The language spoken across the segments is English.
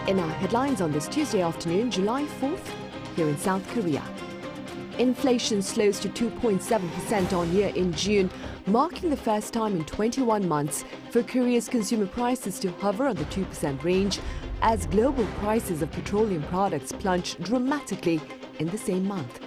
In our headlines on this Tuesday afternoon, July 4th, here in South Korea. Inflation slows to 2.7% on year in June, marking the first time in 21 months for Korea's consumer prices to hover on the 2% range as global prices of petroleum products plunged dramatically in the same month.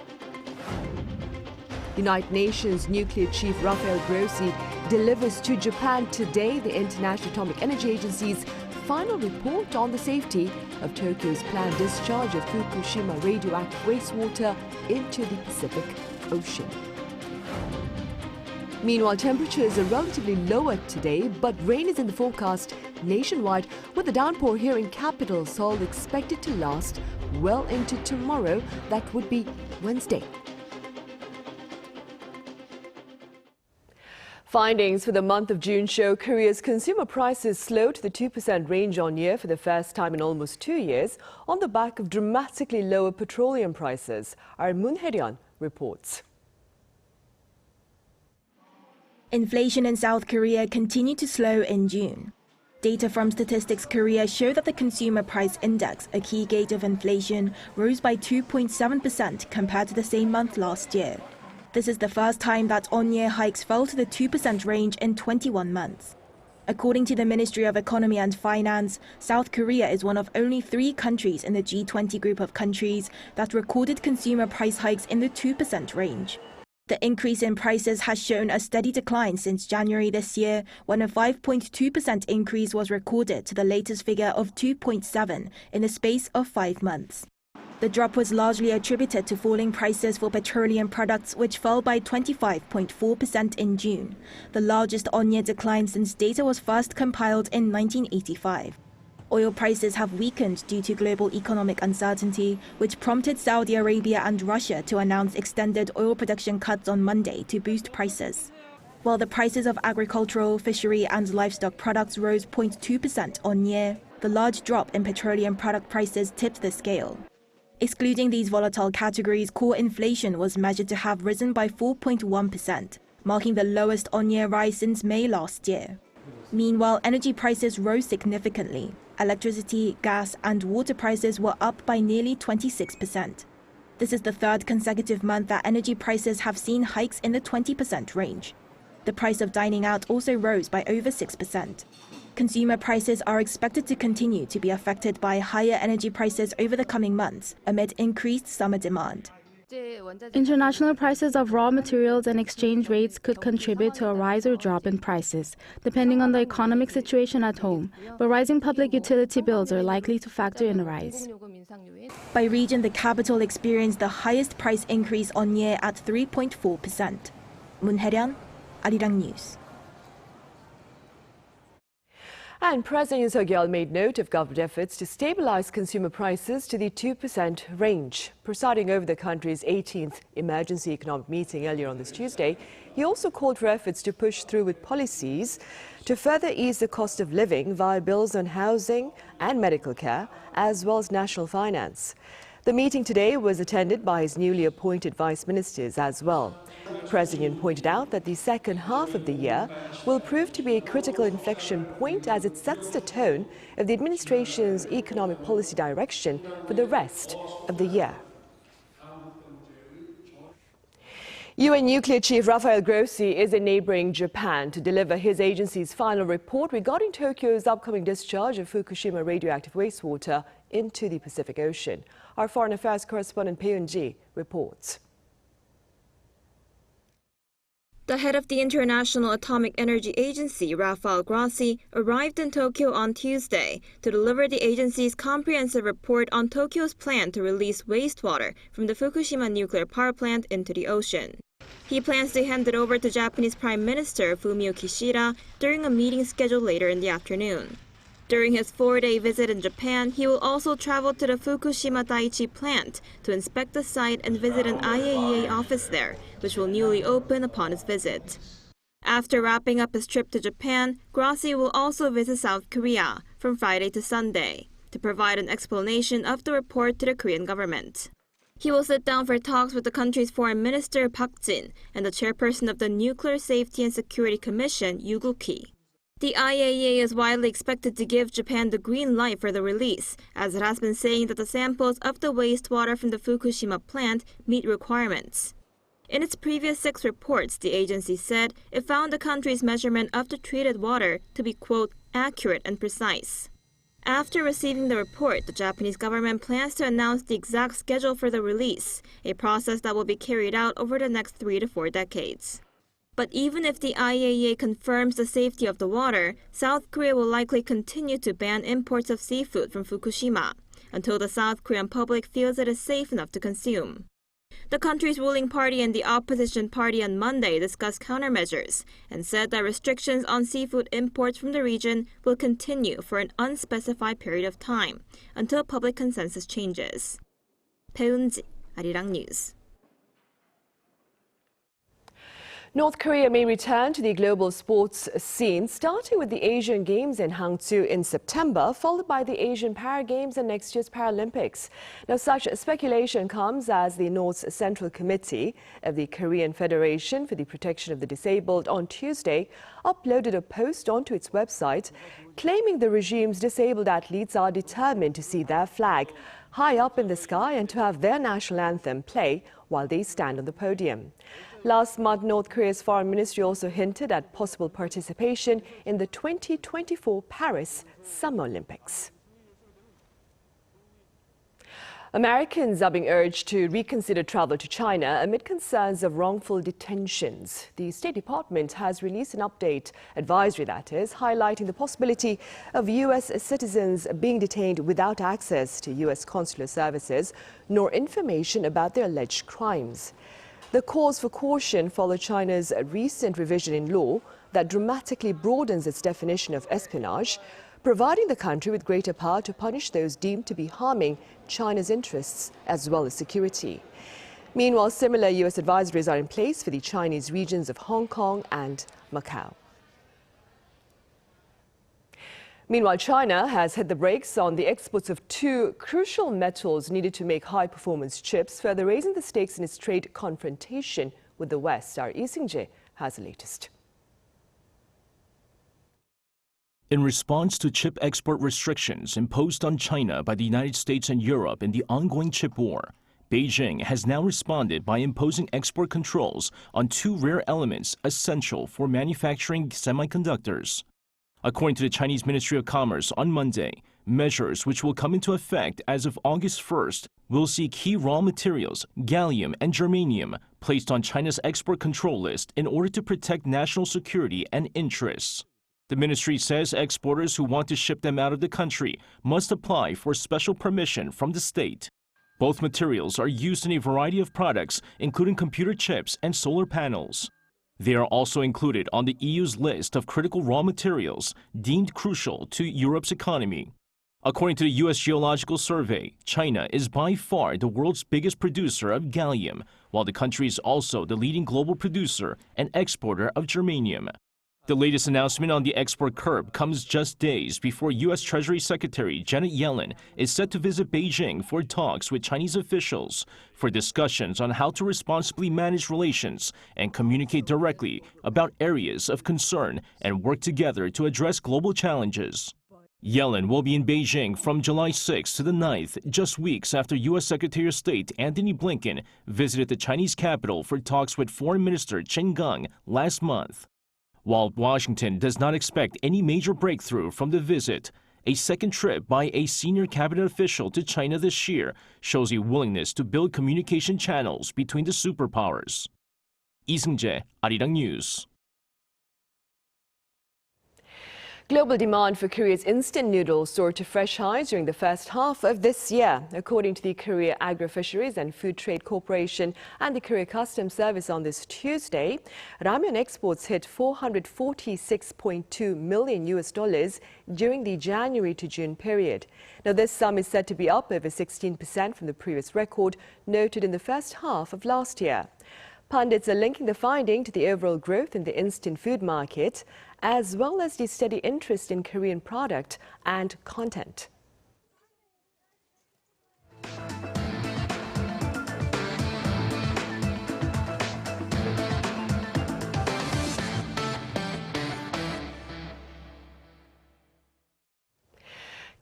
United Nations nuclear chief Rafael Grossi delivers to Japan today the International Atomic Energy Agency's final report on the safety of Tokyo's planned discharge of Fukushima radioactive wastewater into the Pacific Ocean. Meanwhile, temperatures are relatively lower today, but rain is in the forecast nationwide, with the downpour here in capital Seoul expected to last well into tomorrow. That would be Wednesday. Findings for the month of June show Korea's consumer prices slowed to the 2% range on year for the first time in almost 2 years on the back of dramatically lower petroleum prices. Our Moon Hae-ryun reports. Inflation in South Korea continued to slow in June. Data from Statistics Korea show that the Consumer Price Index, a key gauge of inflation, rose by 2.7% compared to the same month last year. This is the first time that on-year hikes fell to the 2% range in 21 months. According to the Ministry of Economy and Finance, South Korea is one of only 3 countries in the G20 group of countries that recorded consumer price hikes in the 2% range. The increase in prices has shown a steady decline since January this year, when a 5.2% increase was recorded to the latest figure of 2.7% in the space of 5 months. The drop was largely attributed to falling prices for petroleum products, which fell by 25.4% in June, the largest on-year decline since data was first compiled in 1985. Oil prices have weakened due to global economic uncertainty, which prompted Saudi Arabia and Russia to announce extended oil production cuts on Monday to boost prices. While the prices of agricultural, fishery and livestock products rose 0.2% on year, the large drop in petroleum product prices tipped the scale. Excluding these volatile categories, core inflation was measured to have risen by 4.1%, marking the lowest on-year rise since May last year. Meanwhile, energy prices rose significantly. Electricity, gas and water prices were up by nearly 26%. This is the third consecutive month that energy prices have seen hikes in the 20% range. The price of dining out also rose by over 6%. Consumer prices are expected to continue to be affected by higher energy prices over the coming months amid increased summer demand. International prices of raw materials and exchange rates could contribute to a rise or drop in prices, depending on the economic situation at home, but rising public utility bills are likely to factor in a rise. By region, the capital experienced the highest price increase on year at 3.4%. Moon Hae-ryun, Arirang News. And President Yoon Suk-yeol made note of government efforts to stabilize consumer prices to the 2% range. Presiding over the country's 18th emergency economic meeting earlier on this Tuesday, he also called for efforts to push through with policies to further ease the cost of living via bills on housing and medical care, as well as national finance. The meeting today was attended by his newly appointed vice ministers as well. President Yoon pointed out that the second half of the year will prove to be a critical inflection point as it sets the tone of the administration's economic policy direction for the rest of the year. UN nuclear chief Rafael Grossi is in neighboring Japan to deliver his agency's final report regarding Tokyo's upcoming discharge of Fukushima radioactive wastewater into the Pacific Ocean. Our foreign affairs correspondent Peun-ji reports. The head of the International Atomic Energy Agency, Rafael Grossi, arrived in Tokyo on Tuesday to deliver the agency's comprehensive report on Tokyo's plan to release wastewater from the Fukushima nuclear power plant into the ocean. He plans to hand it over to Japanese Prime Minister Fumio Kishida during a meeting scheduled later in the afternoon. During his 4-day visit in Japan, he will also travel to the Fukushima Daiichi plant to inspect the site and visit an IAEA office there, which will newly open upon his visit. After wrapping up his trip to Japan, Grossi will also visit South Korea from Friday to Sunday to provide an explanation of the report to the Korean government. He will sit down for talks with the country's Foreign Minister Park Jin and the chairperson of the Nuclear Safety and Security Commission, Yoo Guk-hee. The IAEA is widely expected to give Japan the green light for the release, as it has been saying that the samples of the wastewater from the Fukushima plant meet requirements. In its previous 6 reports, the agency said it found the country's measurement of the treated water to be, quote, accurate and precise. After receiving the report, the Japanese government plans to announce the exact schedule for the release, a process that will be carried out over the next 3 to 4 decades. But even if the IAEA confirms the safety of the water, South Korea will likely continue to ban imports of seafood from Fukushima until the South Korean public feels it is safe enough to consume. The country's ruling party and the opposition party on Monday discussed countermeasures and said that restrictions on seafood imports from the region will continue for an unspecified period of time until public consensus changes. 배은지, Arirang News. North Korea may return to the global sports scene, starting with the Asian Games in Hangzhou in September, followed by the Asian Para Games and next year's Paralympics. Now, such speculation comes as the North's Central Committee of the Korean Federation for the Protection of the Disabled on Tuesday uploaded a post onto its website claiming the regime's disabled athletes are determined to see their flag high up in the sky and to have their national anthem play while they stand on the podium. Last month, North Korea's foreign ministry also hinted at possible participation in the 2024 Paris Summer Olympics. Americans are being urged to reconsider travel to China amid concerns of wrongful detentions. The State Department has released an update, advisory that is, highlighting the possibility of U.S. citizens being detained without access to U.S. consular services nor information about their alleged crimes. The cause for caution followed China's recent revision in law that dramatically broadens its definition of espionage, providing the country with greater power to punish those deemed to be harming China's interests as well as security. Meanwhile, similar U.S. advisories are in place for the Chinese regions of Hong Kong and Macau. Meanwhile, China has hit the brakes on the exports of 2 crucial metals needed to make high-performance chips, further raising the stakes in its trade confrontation with the West. Our Lee Sing-jae has the latest. In response to chip export restrictions imposed on China by the United States and Europe in the ongoing chip war, Beijing has now responded by imposing export controls on 2 rare elements essential for manufacturing semiconductors. According to the Chinese Ministry of Commerce on Monday, measures which will come into effect as of August 1st will see key raw materials, gallium and germanium, placed on China's export control list in order to protect national security and interests. The ministry says exporters who want to ship them out of the country must apply for special permission from the state. Both materials are used in a variety of products, including computer chips and solar panels. They are also included on the EU's list of critical raw materials deemed crucial to Europe's economy. According to the U.S. Geological Survey, China is by far the world's biggest producer of gallium, while the country is also the leading global producer and exporter of germanium. The latest announcement on the export curb comes just days before U.S. Treasury Secretary Janet Yellen is set to visit Beijing for talks with Chinese officials for discussions on how to responsibly manage relations and communicate directly about areas of concern and work together to address global challenges. Yellen will be in Beijing from July 6 to the 9th, just weeks after U.S. Secretary of State Antony Blinken visited the Chinese capital for talks with Foreign Minister Chen Gang last month. While Washington does not expect any major breakthrough from the visit, a second trip by a senior cabinet official to China this year shows a willingness to build communication channels between the superpowers. Lee Sing-jae, Arirang News. Global demand for Korea's instant noodles soared to fresh highs during the first half of this year. According to the Korea Agro-Fisheries and Food Trade Corporation and the Korea Customs Service on this Tuesday, ramen exports hit $446.2 million during the January to June period. Now, this sum is said to be up over 16% from the previous record noted in the first half of last year. Pundits are linking the finding to the overall growth in the instant food market, as well as the steady interest in Korean product and content.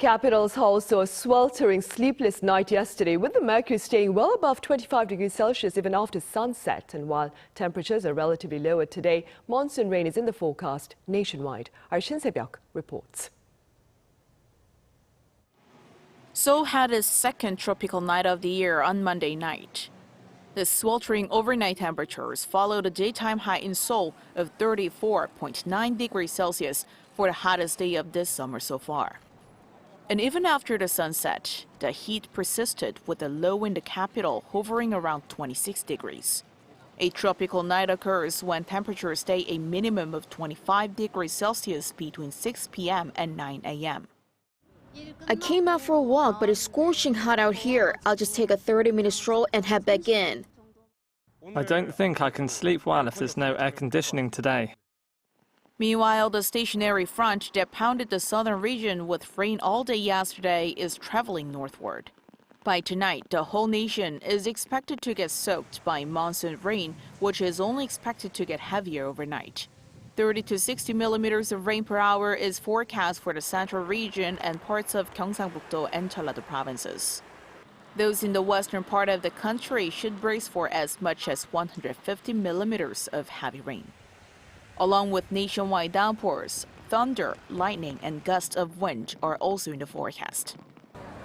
Capital's Seoul saw a sweltering, sleepless night yesterday, with the mercury staying well above 25 degrees Celsius even after sunset. And while temperatures are relatively lower today, monsoon rain is in the forecast nationwide. Our Shin Se-byuk reports. Seoul had its second tropical night of the year on Monday night. The sweltering overnight temperatures followed a daytime high in Seoul of 34.9 degrees Celsius for the hottest day of this summer so far. And even after the sunset, the heat persisted with the low in the capital hovering around 26 degrees. A tropical night occurs when temperatures stay a minimum of 25 degrees Celsius between 6 p.m. and 9 a.m. I came out for a walk, but it's scorching hot out here. I'll just take a 30-minute stroll and head back in. I don't think I can sleep well if there's no air conditioning today. Meanwhile, the stationary front that pounded the southern region with rain all day yesterday is traveling northward. By tonight, the whole nation is expected to get soaked by monsoon rain, which is only expected to get heavier overnight. 30 to 60 millimeters of rain per hour is forecast for the central region and parts of Gyeongsangbuk-do and Jeollado provinces. Those in the western part of the country should brace for as much as 150 millimeters of heavy rain. Along with nationwide downpours, thunder, lightning, and gusts of wind are also in the forecast.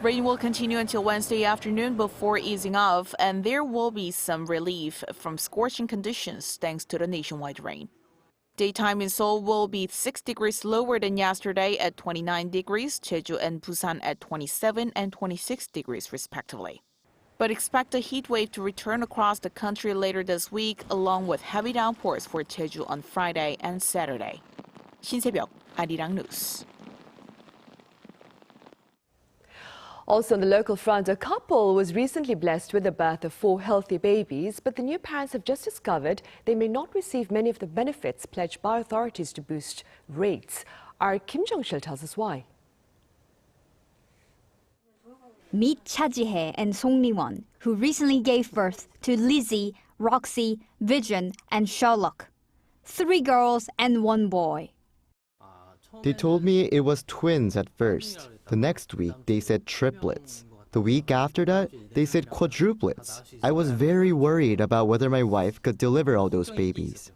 Rain will continue until Wednesday afternoon before easing off, and there will be some relief from scorching conditions thanks to the nationwide rain. Daytime in Seoul will be 6 degrees lower than yesterday at 29 degrees, Jeju and Busan at 27 and 26 degrees respectively. But expect a heat wave to return across the country later this week, along with heavy downpours for Jeju on Friday and Saturday. Shin Se-byuk, Arirang News. Also on the local front, a couple was recently blessed with the birth of 4 healthy babies, but the new parents have just discovered they may not receive many of the benefits pledged by authorities to boost rates. Our Kim Jong-sil tells us why. Meet Cha Ji-hye and Song Li-won, who recently gave birth to Lizzie, Roxy, Vision, and Sherlock. 3 girls and 1 boy. They told me it was twins at first. The next week, they said triplets. The week after that, they said quadruplets. I was very worried about whether my wife could deliver all those babies.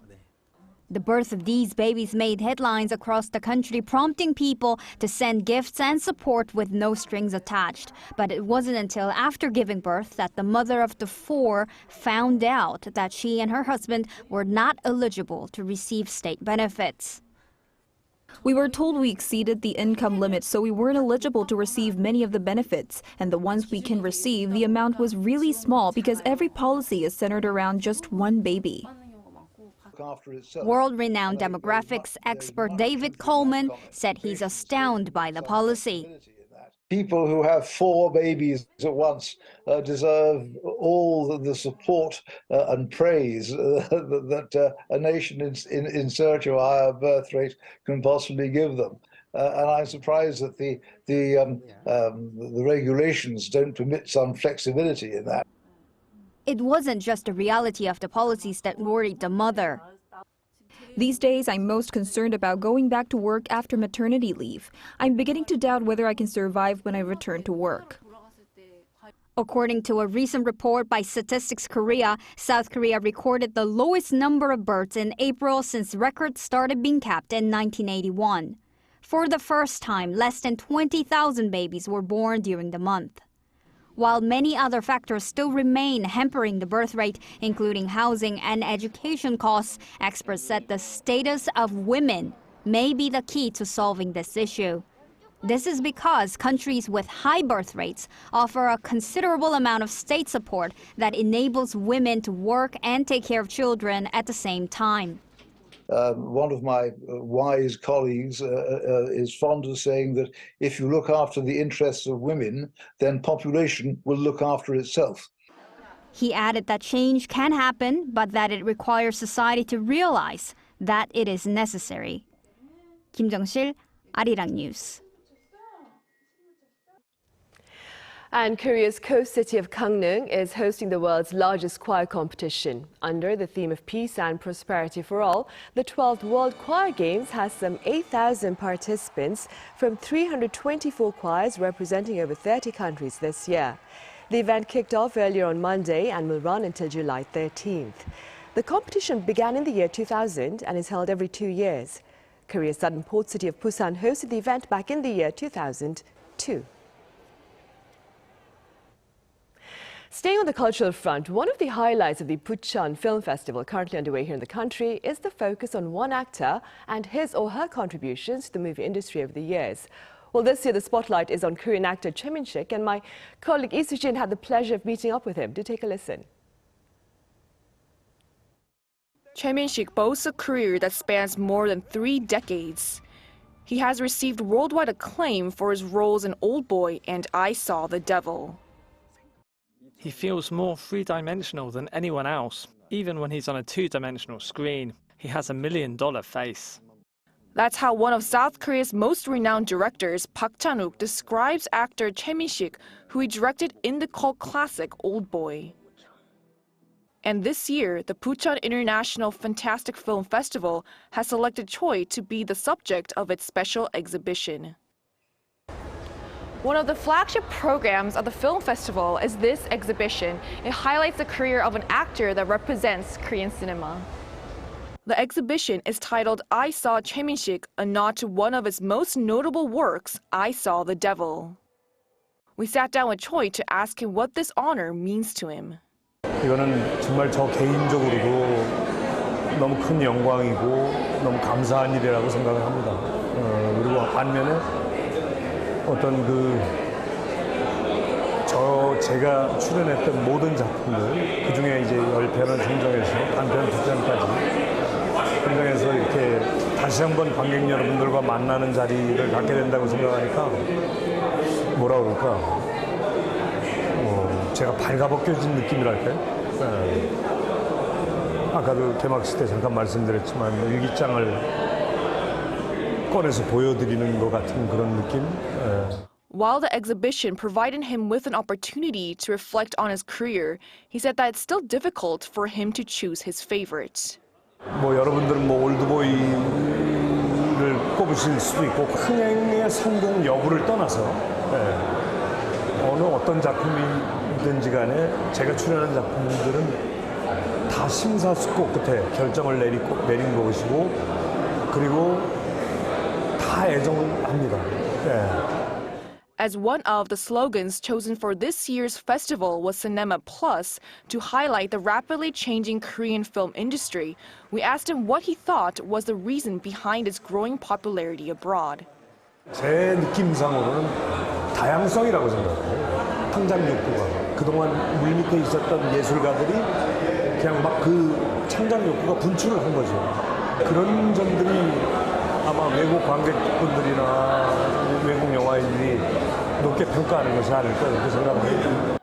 The birth of these babies made headlines across the country, prompting people to send gifts and support with no strings attached. But it wasn't until after giving birth that the mother of the 4 found out that she and her husband were not eligible to receive state benefits. We were told we exceeded the income limit, so we weren't eligible to receive many of the benefits. And the ones we can receive, the amount was really small because every policy is centered around just 1 baby. World-renowned demographics expert David Coleman said he's astounded by the policy. People who have 4 babies at once deserve all the support and praise that a nation in search of a higher birth rate can possibly give them. And I'm surprised that the regulations don't permit some flexibility in that. It wasn't just the reality of the policies that worried the mother. These days, I'm most concerned about going back to work after maternity leave. I'm beginning to doubt whether I can survive when I return to work. According to a recent report by Statistics Korea, South Korea recorded the lowest number of births in April since records started being kept in 1981. For the first time, less than 20,000 babies were born during the month. While many other factors still remain hampering the birth rate, including housing and education costs, experts said the status of women may be the key to solving this issue. This is because countries with high birth rates offer a considerable amount of state support that enables women to work and take care of children at the same time. One of my wise colleagues is fond of saying that if you look after the interests of women, then population will look after itself. He added that change can happen, but that it requires society to realize that it is necessary. Kim Jong-sil, Arirang News. And Korea's coast city of Gangneung is hosting the world's largest choir competition. Under the theme of peace and prosperity for all, the 12th World Choir Games has some 8,000 participants from 324 choirs representing over 30 countries this year. The event kicked off earlier on Monday and will run until July 13th. The competition began in the year 2000 and is held every 2 years. Korea's southern port city of Busan hosted the event back in the year 2002. Staying on the cultural front, one of the highlights of the Bucheon Film Festival currently underway here in the country is the focus on one actor and his or her contributions to the movie industry over the years. Well, this year the spotlight is on Korean actor Choi Min-sik, and my colleague Lee Soo-jin had the pleasure of meeting up with him. Do take a listen. Choi Min-sik boasts a career that spans more than 3 decades. He has received worldwide acclaim for his roles in Old Boy and I Saw the Devil. He feels more three-dimensional than anyone else. Even when he's on a two-dimensional screen, he has $1 million face. That's how one of South Korea's most renowned directors, Park Chan-wook, describes actor Choi Min-sik, who he directed in the cult classic Old Boy. And this year, the Bucheon International Fantastic Film Festival has selected Choi to be the subject of its special exhibition. One of the flagship programs of the film festival is this exhibition. It highlights the career of an actor that represents Korean cinema. The exhibition is titled I Saw Choi Min-sik, a nod to one of his most notable works, I Saw the Devil. We sat down with Choi to ask him what this honor means to him. 이거는 정말 저 개인적으로도 너무 큰 영광이고 너무 감사한 일이라고 생각을 합니다. 그리고 반면에 어떤 제가 출연했던 모든 작품들, 그 중에 이제 10편을 선정해서 단편, 2편까지 선정해서 이렇게 다시 한번 관객 여러분들과 만나는 자리를 갖게 된다고 생각하니까 뭐라 그럴까? 제가 발가벗겨진 느낌이랄까요? 아까도 개막식 때 잠깐 말씀드렸지만 일기장을 꺼내서 보여드리는 것 같은 그런 느낌? While the exhibition provided him with an opportunity to reflect on his career, he said that it's still difficult for him to choose his favorites. 뭐 여러분들은 뭐 올드보이를 꼽으실 수도 있고 흥행의 성공 여부를 떠나서 어느 어떤 작품이든지 간에 제가 출연한 작품들은 다 심사숙고 끝에 결정을 내린 것이고 그리고 다 애정을 합니다. As one of the slogans chosen for this year's festival was Cinema Plus to highlight the rapidly changing Korean film industry, we asked him what he thought was the reason behind its growing popularity abroad. 제 느낌상으로는 다양성이라고 생각해요. 창작 욕구가. 그동안 물밑에 있었던 예술가들이 그냥 막 그 창작 욕구가 분출을 한 거죠. 그런 점들이 아마 외국 관객분들이나 외국 영화인들이 높게 평가하는 것이 아닐까 그렇게 생각합니다.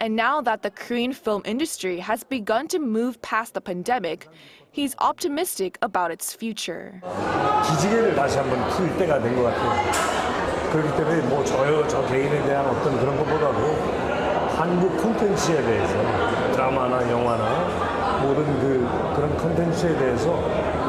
And now that the Korean film industry has begun to move past the pandemic, he's optimistic about its future. 기지개를 다시 한번 풀 때가 된 것 같아요. 그렇기 때문에 뭐 저 개인에 대한 어떤 그런 것보다도 한국 콘텐츠에 대해서 드라마나 영화나 모든 그런 콘텐츠에 대해서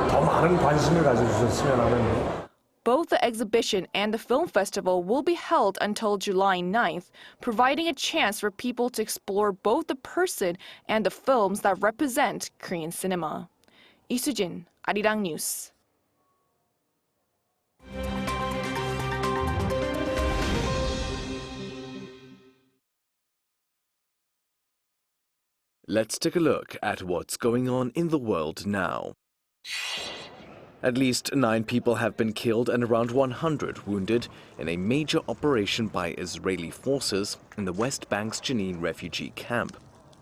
더 많은 관심을 가져주셨으면 하는. Both the exhibition and the film festival will be held until July 9th, providing a chance for people to explore both the person and the films that represent Korean cinema. Lee Soo-jin, Arirang News. Let's take a look at what's going on in the world now. At least 9 people have been killed and around 100 wounded in a major operation by Israeli forces in the West Bank's Jenin refugee camp.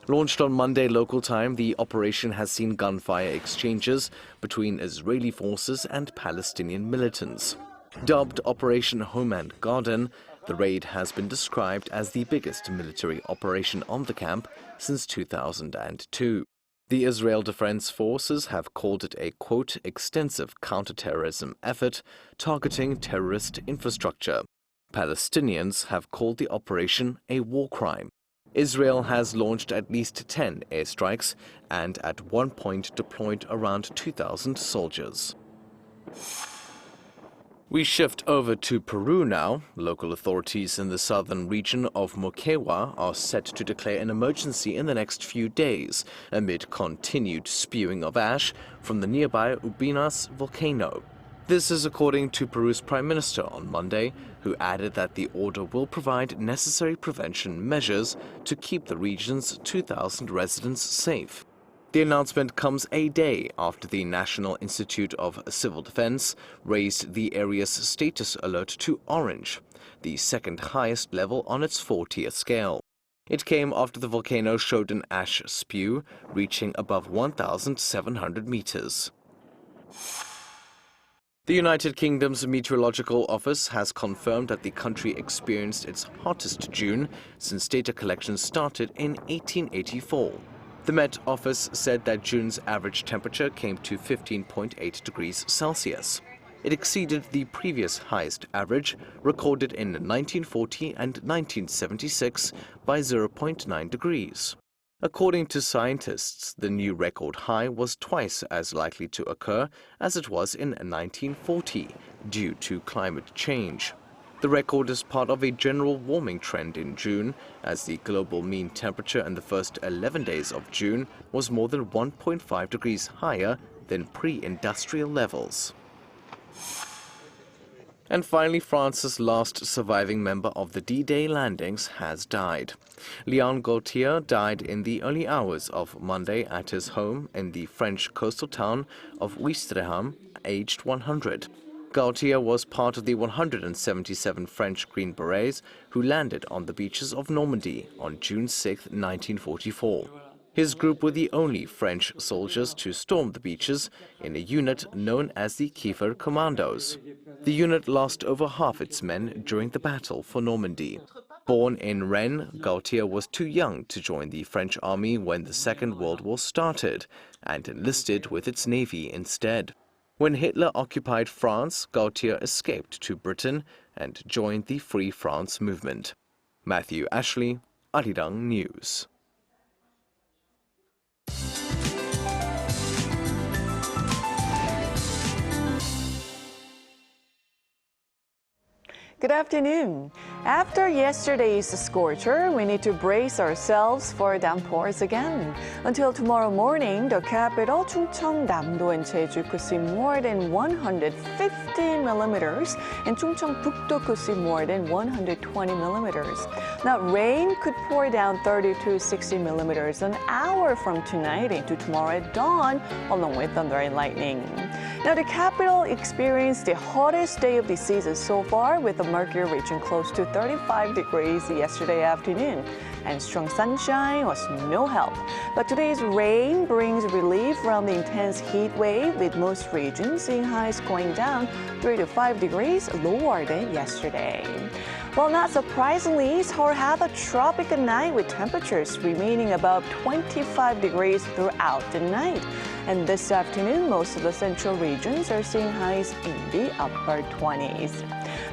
Launched on Monday local time, the operation has seen gunfire exchanges between Israeli forces and Palestinian militants. Dubbed Operation Home and Garden, the raid has been described as the biggest military operation on the camp since 2002. The Israel Defense Forces have called it a, quote, extensive counterterrorism effort targeting terrorist infrastructure. Palestinians have called the operation a war crime. Israel has launched at least 10 airstrikes and at one point deployed around 2,000 soldiers. We shift over to Peru now. Local authorities in the southern region of Moquegua are set to declare an emergency in the next few days amid continued spewing of ash from the nearby Ubinas volcano. This is according to Peru's Prime Minister on Monday, who added that the order will provide necessary prevention measures to keep the region's 2,000 residents safe. The announcement comes a day after the National Institute of Civil Defense raised the area's status alert to orange, the second highest level on its 4-tier scale. It came after the volcano showed an ash spew reaching above 1,700 meters. The United Kingdom's Meteorological Office has confirmed that the country experienced its hottest June since data collection started in 1884. The Met Office said that June's average temperature came to 15.8 degrees Celsius. It exceeded the previous highest average, recorded in 1940 and 1976, by 0.9 degrees. According to scientists, the new record high was twice as likely to occur as it was in 1940 due to climate change. The record is part of a general warming trend in June, as the global mean temperature in the first 11 days of June was more than 1.5 degrees higher than pre-industrial levels. And finally, France's last surviving member of the D-Day landings has died. Léon Gaultier died in the early hours of Monday at his home in the French coastal town of Ouistreham, aged 100. Gaultier was part of the 177 French Green Berets who landed on the beaches of Normandy on June 6, 1944. His group were the only French soldiers to storm the beaches in a unit known as the Kiefer Commandos. The unit lost over half its men during the Battle for Normandy. Born in Rennes, Gaultier was too young to join the French army when the Second World War started and enlisted with its navy instead. When Hitler occupied France, Gaultier escaped to Britain and joined the Free France movement. Matthew Ashley, Arirang News. Good afternoon. After yesterday's scorcher, we need to brace ourselves for downpours again. Until tomorrow morning, the capital, Chungcheong, Namdo, and Jeju could see more than 150 millimeters, and Chungcheong-Bukdo could see more than 120 millimeters. Now, rain could pour down 30 to 60 millimeters an hour from tonight into tomorrow at dawn, along with thunder and lightning. Now, the capital experienced the hottest day of the season so far, with the mercury reaching close to 35 degrees yesterday afternoon, and strong sunshine was no help. But today's rain brings relief from the intense heat wave, with most regions seeing highs going down 3 to 5 degrees lower than yesterday. Well, not surprisingly, Seoul had a tropical night with temperatures remaining above 25 degrees throughout the night. And this afternoon, most of the central regions are seeing highs in the upper 20s.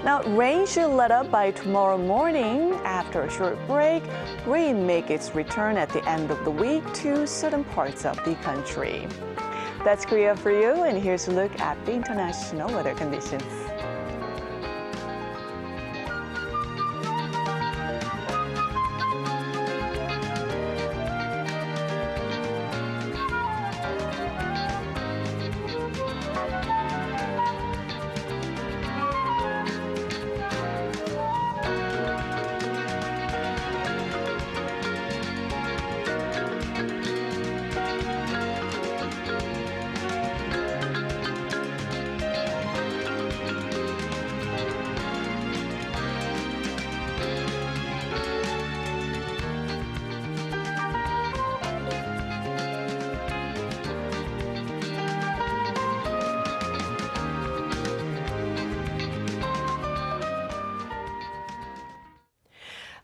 Now, rain should let up by tomorrow morning. After a short break, rain makes its return at the end of the week to certain parts of the country. That's Korea for you, and here's a look at the international weather conditions.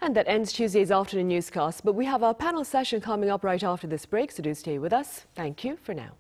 And that ends Tuesday's afternoon newscast, but we have our panel session coming up right after this break, so do stay with us. Thank you for now.